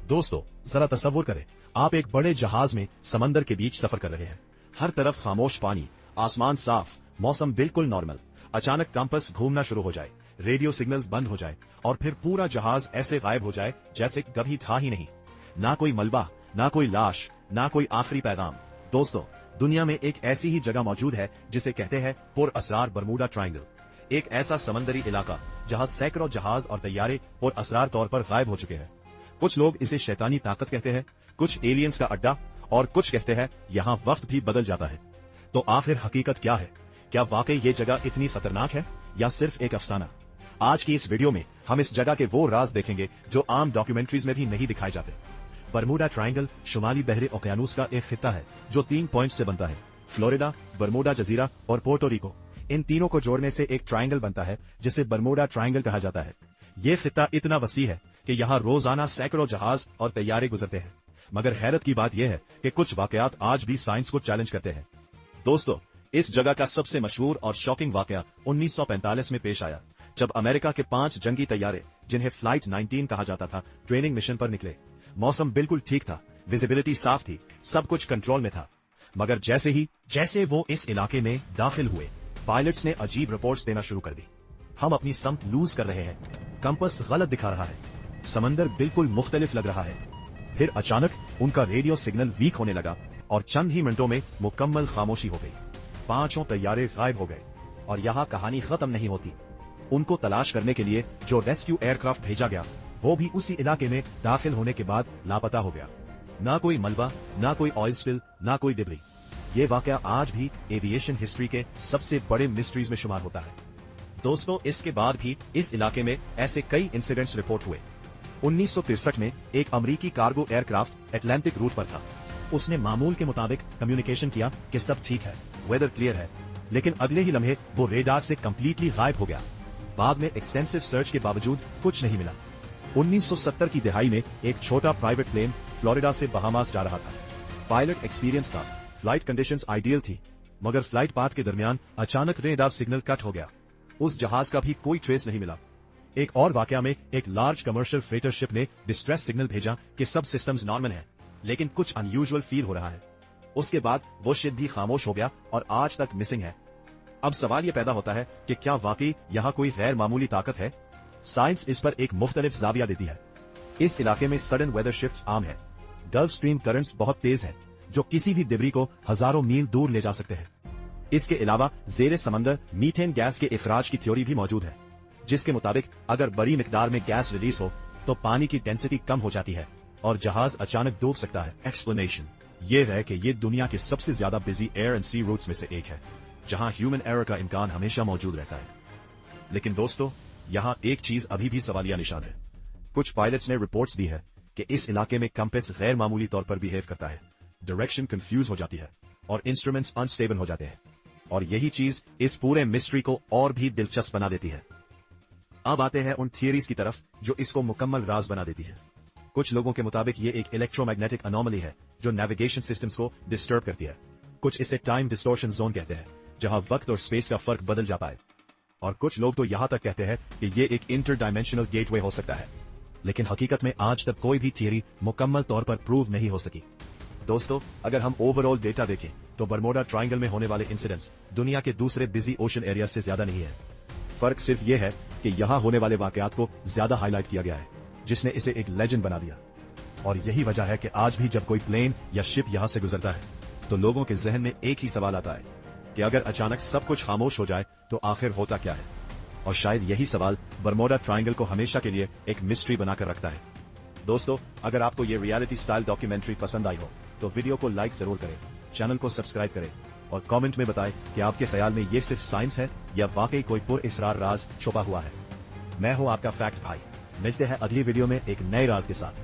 दोस्तों, जरा तसव्वुर करें, आप एक बड़े जहाज में समंदर के बीच सफर कर रहे हैं। हर तरफ खामोश पानी, आसमान साफ, मौसम बिल्कुल नॉर्मल। अचानक कंपास घूमना शुरू हो जाए, रेडियो सिग्नल्स बंद हो जाए और फिर पूरा जहाज ऐसे गायब हो जाए जैसे कभी था ही नहीं। ना कोई मलबा, ना कोई लाश, ना कोई आखिरी पैगाम। दोस्तों, दुनिया में एक ऐसी ही जगह मौजूद है जिसे कहते हैं पुरअसरार बरमूडा ट्रायंगल। एक ऐसा समंदरी इलाका जहां सैकड़ों जहाज और तैयारे पुरअसरार तौर पर गायब हो चुके हैं। कुछ लोग इसे शैतानी ताकत कहते हैं, कुछ एलियंस का अड्डा और कुछ कहते हैं यहां वक्त भी बदल जाता है। तो आखिर हकीकत क्या है? क्या वाकई ये जगह इतनी खतरनाक है या सिर्फ एक अफसाना? आज की इस वीडियो में हम इस जगह के वो राज देखेंगे जो आम डॉक्यूमेंट्रीज में भी नहीं दिखाए जाते। बरमूडा ट्रायंगल शुमाली बहरे ओकियानूस का एक खित्ता है जो 3 पॉइंट से बनता है। फ्लोरिडा, बरमूडा जजीरा और पोर्टो रिको, इन तीनों को जोड़ने से एक ट्रायंगल बनता है जिसे बरमूडा ट्रायंगल कहा जाता है। ये खित्ता इतना वसी है कि यहाँ रोजाना सैकड़ों जहाज और तैयारे गुजरते हैं। मगर हैरत की बात यह है कि कुछ वाकयात आज भी साइंस को चैलेंज करते हैं। दोस्तों, इस जगह का सबसे मशहूर और शॉकिंग वाकया 1945 में पेश आया, जब अमेरिका के 5 जंगी तैयारे, जिन्हें फ्लाइट 19 कहा जाता था, ट्रेनिंग मिशन पर निकले। मौसम बिल्कुल ठीक था, विजिबिलिटी साफ थी, सब कुछ कंट्रोल में था। मगर जैसे वो इस इलाके में दाखिल हुए, पायलट्स ने अजीब रिपोर्ट्स देना शुरू कर दी। हम अपनी समत लूज कर रहे हैं, कंपास गलत दिखा रहा है, समंदर बिल्कुल मुख्तलिफ लग रहा है। फिर अचानक उनका रेडियो सिग्नल वीक होने लगा और चंद ही मिनटों में मुकम्मल खामोशी हो गई। 5 तैयारे गायब हो गए और यहाँ कहानी खत्म नहीं होती। उनको तलाश करने के लिए जो रेस्क्यू एयरक्राफ्ट भेजा गया, वो भी उसी इलाके में दाखिल होने के बाद लापता हो गया। ना कोई मलबा, ना कोई ऑयल स्पिल, ना कोई डिब्री। ये वाकया आज भी एविएशन हिस्ट्री के सबसे बड़े मिस्ट्रीज में शुमार होता है। दोस्तों, इसके बाद भी इस इलाके में ऐसे कई इंसिडेंट्स रिपोर्ट हुए। 1963 में एक अमरीकी कार्गो एयरक्राफ्ट अटलांटिक रूट पर था। उसने मामूल के मुताबिक कम्युनिकेशन किया कि सब ठीक है, वेदर क्लियर है, लेकिन अगले ही लम्हे वो रेडार से कंप्लीटली गायब हो गया। बाद में एक्सटेंसिव सर्च के बावजूद कुछ नहीं मिला। 1970 की दिहाई में एक छोटा प्राइवेट प्लेन फ्लोरिडा से बहामास जा रहा था। पायलट एक्सपीरियंस था, फ्लाइट कंडीशंस आइडियल थी, मगर फ्लाइट पाथ के दरमियान अचानक रेडार सिग्नल कट हो गया। उस जहाज का भी कोई ट्रेस नहीं मिला। एक और वाकया में एक लार्ज कमर्शियल फ्रेटर शिप ने डिस्ट्रेस सिग्नल भेजा कि सब सिस्टम्स नॉर्मल हैं, लेकिन कुछ अनयूजुअल फील हो रहा है। उसके बाद वो शिप भी खामोश हो गया और आज तक मिसिंग है। अब सवाल ये पैदा होता है कि क्या वाकई यहाँ कोई गैर मामूली ताकत है? साइंस इस पर एक मुख्तलिफ जाविया देती है। इस इलाके में सडन वेदर शिफ्ट्स आम है। गल्फ स्ट्रीम करंट्स बहुत तेज है जो किसी भी डिब्री को हजारों मील दूर ले जा सकते हैं। इसके अलावा जेरे समंदर मीथेन गैस के इखराज की थ्योरी भी मौजूद है, जिसके मुताबिक अगर बड़ी मिकदार में गैस रिलीज हो तो पानी की डेंसिटी कम हो जाती है और जहाज अचानक डूब सकता है। एक्सप्लेनेशन ये है कि ये दुनिया के सबसे ज्यादा busy air and sea routes में से एक है, जहां ह्यूमन एरर का इम्कान हमेशा मौजूद रहता है। लेकिन दोस्तों, यहाँ एक चीज अभी भी सवालिया निशान है। कुछ पायलट्स ने रिपोर्ट्स दी है कि इस इलाके में कंपास गैर मामूली तौर पर बिहेव करता है, डायरेक्शन कंफ्यूज हो जाती है और इंस्ट्रूमेंट्स अनस्टेबल हो जाते हैं। और यही चीज इस पूरे मिस्ट्री को और भी दिलचस्प बना देती है। अब आते हैं उन थियरीज की तरफ जो इसको मुकम्मल राज बना देती है। कुछ लोगों के मुताबिक ये एक इलेक्ट्रोमैग्नेटिक अनोमली है जो नेविगेशन सिस्टम्स को डिस्टर्ब करती है। कुछ इसे टाइम डिस्टॉर्शन जोन कहते हैं, जहां वक्त और स्पेस का फर्क बदल जाता है। और कुछ लोग तो यहां तक कहते हैं कि ये एक इंटर डायमेंशनल गेटवे हो सकता है। लेकिन हकीकत में आज तक कोई भी थियरी मुकम्मल तौर पर प्रूव नहीं हो सकी। दोस्तों, अगर हम ओवरऑल डेटा देखें तो बरमूडा ट्रायंगल में होने वाले इंसिडेंट्स दुनिया के दूसरे बिजी ओशन एरिया से ज्यादा नहीं है। फर्क सिर्फ ये है कि यहाँ होने वाले वाकयात को ज्यादा हाईलाइट किया गया है, जिसने इसे एक लेजेंड बना दिया। और यही वजह है कि आज भी जब कोई प्लेन या शिप यहाँ से गुजरता है तो लोगों के जहन में एक ही सवाल आता है कि अगर अचानक सब कुछ खामोश हो जाए तो आखिर होता क्या है। और शायद यही सवाल बरमूडा ट्रायंगल को हमेशा के लिए एक मिस्ट्री बनाकर रखता है। दोस्तों, अगर आपको ये रियलिटी स्टाइल डॉक्यूमेंट्री पसंद आई हो तो वीडियो को लाइक जरूर करें, चैनल को सब्सक्राइब करें और कमेंट में बताएं कि आपके ख्याल में ये सिर्फ साइंस है या वाकई कोई पुरअसरार राज छुपा हुआ है। मैं हूं आपका फैक्ट भाई। मिलते हैं अगली वीडियो में एक नए राज के साथ।